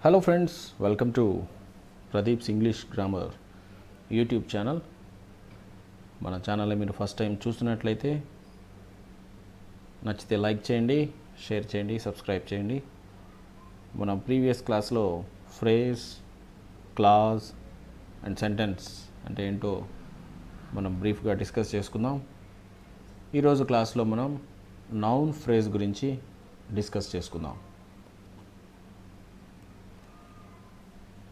Hello friends, welcome to Pradeep's English grammar YouTube channel. మన ఛానల్ని మీరు ఫస్ట్ టైం చూస్తున్నట్లయితే నచ్చితే లైక్ చేయండి, షేర్ చేయండి, సబ్స్క్రైబ్ చేయండి. మన ప్రీవియస్ క్లాస్లో ఫ్రేజ్, క్లాజ్ అండ్ సెంటెన్స్ అంటే ఏంటో మనం బ్రీఫ్గా డిస్కస్ చేసుకుందాం. ఈరోజు క్లాస్లో మనం నౌన్ ఫ్రేజ్ గురించి డిస్కస్ చేసుకుందాం.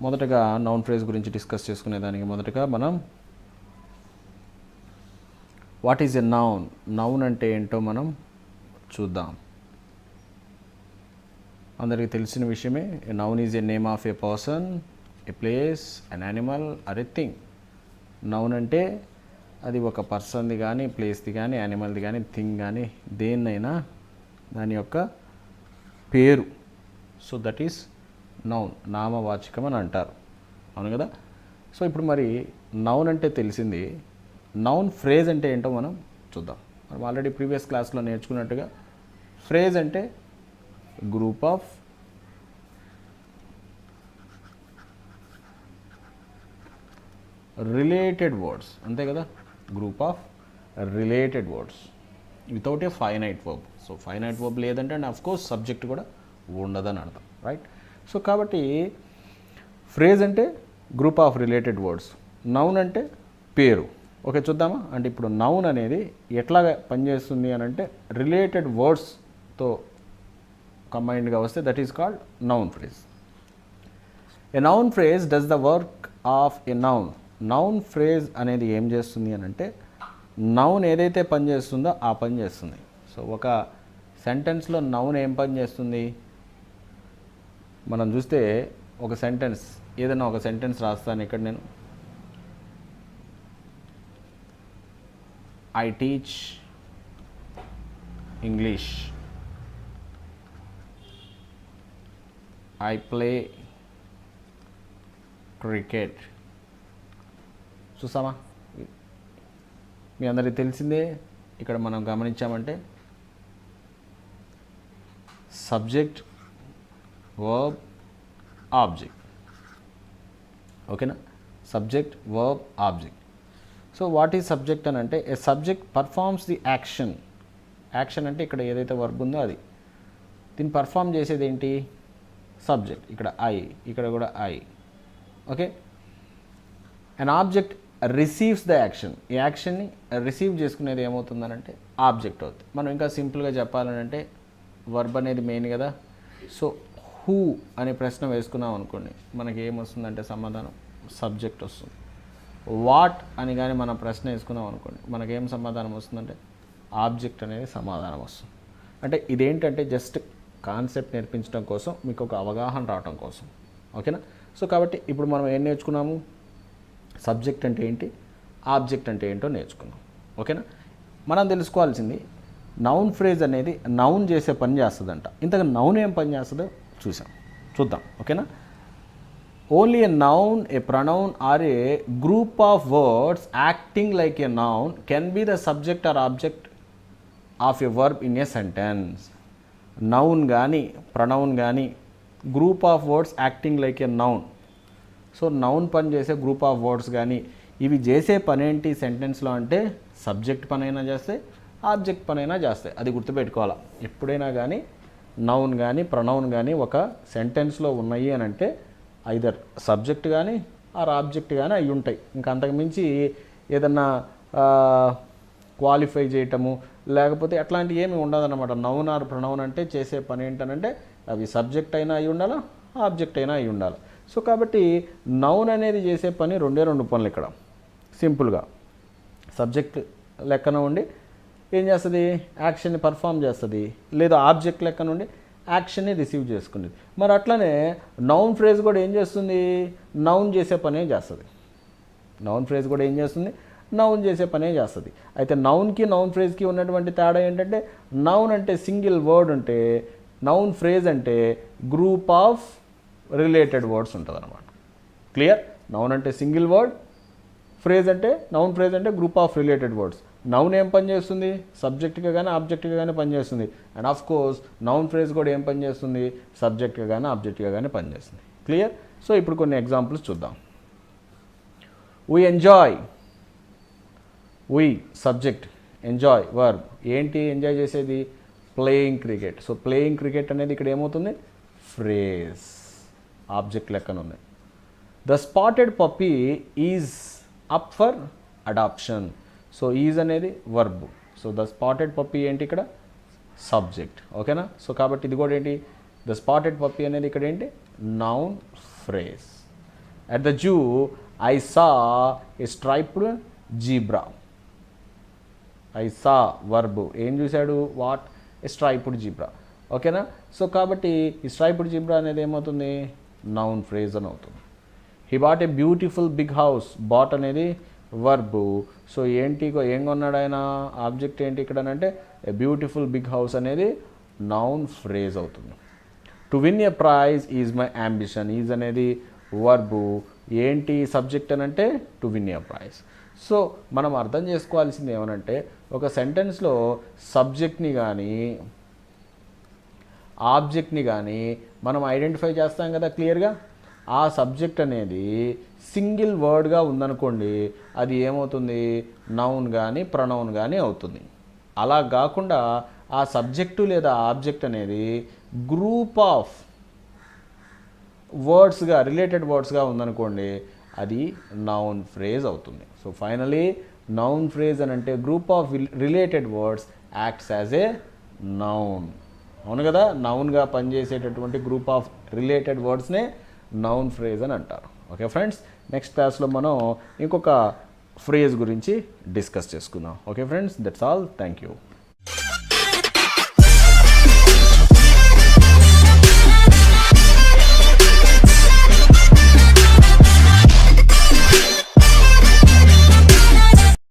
మొదటగా నౌన్ ఫ్రేజ్ గురించి డిస్కస్ చేసుకునేదానికి మొదటగా మనం what is a noun, noun అంటే ఏంటో మనం చూద్దాం. అందరికీ తెలిసిన విషయమే. A noun is a name of a person, a place, an animal or a thing. Noun అంటే అది ఒక పర్సన్ది కానీ, ప్లేస్ది కానీ, యానిమల్ది కానీ, థింగ్ కానీ, దేన్నైనా దాని యొక్క పేరు. సో దట్ ఈస్ నౌన్, నామవాచకం అని అంటారు. అవును కదా. సో ఇప్పుడు మరి నౌన్ అంటే తెలిసింది. నౌన్ ఫ్రేజ్ అంటే ఏంటో మనం చూద్దాం. మనం ఆల్రెడీ ప్రీవియస్ క్లాస్లో నేర్చుకున్నట్టుగా ఫ్రేజ్ అంటే గ్రూప్ ఆఫ్ రిలేటెడ్ వర్డ్స్, అంతే కదా. Group of related words without a finite verb. So finite verb లేదంటే అండ్ ఆఫ్ కోర్స్ సబ్జెక్ట్ కూడా ఉండదని అర్థం, రైట్. సో కాబట్టి ఫ్రేజ్ అంటే group of related words, noun అంటే పేరు. ఓకే, చూద్దామా. అంటే ఇప్పుడు నౌన్ అనేది ఎట్లా పనిచేస్తుంది అని అంటే రిలేటెడ్ వర్డ్స్తో కంబైన్డ్గా వస్తే that is called noun phrase. A noun phrase does the work of a noun. Noun phrase అనేది ఏం చేస్తుంది అని అంటే నౌన్ ఏదైతే పని చేస్తుందో ఆ పని చేస్తుంది. సో ఒక సెంటెన్స్లో నౌన్ ఏం పని చేస్తుంది మనం చూస్తే, ఒక సెంటెన్స్ ఏదైనా ఒక సెంటెన్స్ రాస్తాను ఇక్కడ నేను. I teach English, I play cricket. చూసామా, మీ అందరికీ తెలిసిందే. ఇక్కడ మనం గమనించామంటే సబ్జెక్ట్, వర్బ్, ఆబ్జెక్ట్. ఓకేనా, subject, verb, object. So what is subject అని అంటే a subject performs the action. Action అంటే ఇక్కడ ఏదైతే వర్బ్ ఉందో అది, దీన్ని పర్ఫామ్ చేసేది ఏంటి సబ్జెక్ట్. ఇక్కడ ఐ, ఇక్కడ కూడా I. Okay, and object receives the action. ఈ యాక్షన్ని రిసీవ్ చేసుకునేది ఏమవుతుందనంటే ఆబ్జెక్ట్ అవుతుంది. మనం ఇంకా సింపుల్గా చెప్పాలంటే వర్బ్ అనేది మెయిన్ కదా. సో హూ అనే ప్రశ్న వేసుకున్నాం అనుకోండి, మనకి ఏమొస్తుందంటే సమాధానం సబ్జెక్ట్ వస్తుంది. వాట్ అని కానీ మనం ప్రశ్న వేసుకున్నాం అనుకోండి, మనకేం సమాధానం వస్తుందంటే ఆబ్జెక్ట్ అనేది సమాధానం వస్తుంది. అంటే ఇదేంటంటే జస్ట్ కాన్సెప్ట్ నేర్పించడం కోసం, మీకు ఒక అవగాహన రావడం కోసం. ఓకేనా. సో కాబట్టి ఇప్పుడు మనం ఏం నేర్చుకున్నాము, సబ్జెక్ట్ అంటే ఏంటి, ఆబ్జెక్ట్ అంటే ఏంటో నేర్చుకున్నాం. ఓకేనా. మనం తెలుసుకోవాల్సింది నౌన్ ఫ్రేజ్ అనేది నౌన్ చేసే పని చేస్తుందంట. ఇంతగా నౌన్ ఏం పని చేస్తుందో చూద్దాం. ఓకేనా. Only a noun, a pronoun or a group of words acting like a noun can be the subject or object of a verb in a sentence. Noun కానీ ప్రొనౌన్ కానీ group of words acting like a noun. So noun పని చేసే group of words కానీ ఇవి చేసే పని ఏంటి సెంటెన్స్లో అంటే సబ్జెక్ట్ పనైనా చేస్తాయి, ఆబ్జెక్ట్ పనైనా చేస్తాయి. అది గుర్తుపెట్టుకోవాలా. ఎప్పుడైనా కానీ నౌన్ కానీ ప్రొనౌన్ కానీ ఒక సెంటెన్స్లో ఉన్నాయి అని అంటే ఐదర్ సబ్జెక్ట్ కానీ ఆర్ ఆబ్జెక్ట్ కానీ అవి ఉంటాయి. ఇంకా అంతకుమించి ఏదన్నా క్వాలిఫై చేయటము లేకపోతే అట్లాంటివి ఏమి ఉండదన్నమాట. నౌన్ ఆర్ ప్రొనౌన్ అంటే చేసే పని ఏంటనంటే అవి సబ్జెక్ట్ అయినా అయి ఉండాలా, ఆబ్జెక్ట్ అయినా అయి ఉండాలి. సో కాబట్టి నౌన్ అనేది చేసే పని రెండు పనులు ఇక్కడ సింపుల్గా. సబ్జెక్ట్ లెక్కన ఉండి ఏం చేస్తుంది, యాక్షన్ని పర్ఫామ్ చేస్తుంది, లేదా ఆబ్జెక్ట్ లెక్క నుండి యాక్షన్ని రిసీవ్ చేసుకుంది. మరి అట్లనే నౌన్ ఫ్రేజ్ కూడా ఏం చేస్తుంది, నౌన్ చేసే పనే చేస్తుంది. నౌన్ ఫ్రేజ్ కూడా ఏం చేస్తుంది, నౌన్ చేసే పనే చేస్తుంది. అయితే నౌన్కి నౌన్ ఫ్రేజ్కి ఉన్నటువంటి తేడా ఏంటంటే నౌన్ అంటే సింగిల్ వర్డ్ ఉంటే, నౌన్ ఫ్రేజ్ అంటే గ్రూప్ ఆఫ్ రిలేటెడ్ వర్డ్స్ ఉంటుంది అనమాట. క్లియర్. నౌన్ అంటే సింగిల్ వర్డ్, ఫ్రేజ్ అంటే నౌన్ ఫ్రేజ్ అంటే group of related words. Noun ఏం పని చేస్తుంది, సబ్జెక్ట్గా కానీ ఆబ్జెక్ట్గా కానీ పనిచేస్తుంది. And of course noun phrase కూడా ఏం పని చేస్తుంది, సబ్జెక్ట్గా కానీ ఆబ్జెక్ట్గా కానీ పనిచేస్తుంది. క్లియర్. సో ఇప్పుడు కొన్ని ఎగ్జాంపుల్స్ చూద్దాం. We enjoy, we subject, enjoy verb. ఏంటి ఎంజాయ్ చేసేది? Playing cricket. So playing cricket అనేది ఇక్కడ ఏమవుతుంది? ఫ్రేజ్, ఆబ్జెక్ట్ లెక్కన ఉంది. The spotted puppy is up for adoption. So is అనేది verb. So the spotted puppy ఏంటి ఇక్కడ? సబ్జెక్ట్. ఓకేనా. సో కాబట్టి ఇది కూడా ఏంటి? ద స్పాటెడ్ పప్పీ అనేది ఇక్కడ ఏంటి? Noun phrase. At the zoo I saw A striped zebra. I saw verb. ఏం చూశాడు? వాట్? A striped zebra. ఓకేనా. సో కాబట్టి ఈ స్ట్రైప్డ్ జీబ్రా అనేది ఏమవుతుంది? నౌన్ ఫ్రేజ్ అని అవుతుంది. He bought a beautiful big house. Bought అనేది వర్బ్. సో ఏంటి ఏం కొన్నాడు ఆయన? ఆబ్జెక్ట్ ఏంటి ఇక్కడ అంటే ఏ బ్యూటిఫుల్ బిగ్ హౌస్ అనేది నౌన్ ఫ్రేజ్ అవుతుంది. To win a prize is my ambition. Is అనేది వర్బ్. ఏంటి సబ్జెక్ట్ అని అంటే to win a prize. So మనం అర్థం చేసుకోవాల్సింది ఏమనంటే ఒక సెంటెన్స్లో సబ్జెక్ట్ని కానీ ఆబ్జెక్ట్ని కానీ మనం ఐడెంటిఫై చేస్తాం కదా క్లియర్గా. ఆ సబ్జెక్ట్ అనేది సింగిల్ వర్డ్గా ఉందనుకోండి, అది ఏమవుతుంది? నౌన్ కానీ ప్రొనౌన్ కానీ అవుతుంది. అలా కాకుండా ఆ సబ్జెక్టు లేదా ఆబ్జెక్ట్ అనేది గ్రూప్ ఆఫ్ వర్డ్స్గా, రిలేటెడ్ వర్డ్స్గా ఉందనుకోండి, అది నౌన్ ఫ్రేజ్ అవుతుంది. సో ఫైనలీ నౌన్ ఫ్రేజ్ అని అంటే group of related words acts as a noun. అవును కదా. నౌన్గా పనిచేసేటటువంటి గ్రూప్ ఆఫ్ రిలేటెడ్ వర్డ్స్నే నౌన్ ఫ్రేజ్ అని అంటారు. ఓకే ఫ్రెండ్స్, నెక్స్ట్ క్లాస్లో మనం ఇంకొక ఫ్రేజ్ గురించి డిస్కస్ చేసుకుందాం. Okay friends, that's all. Thank you.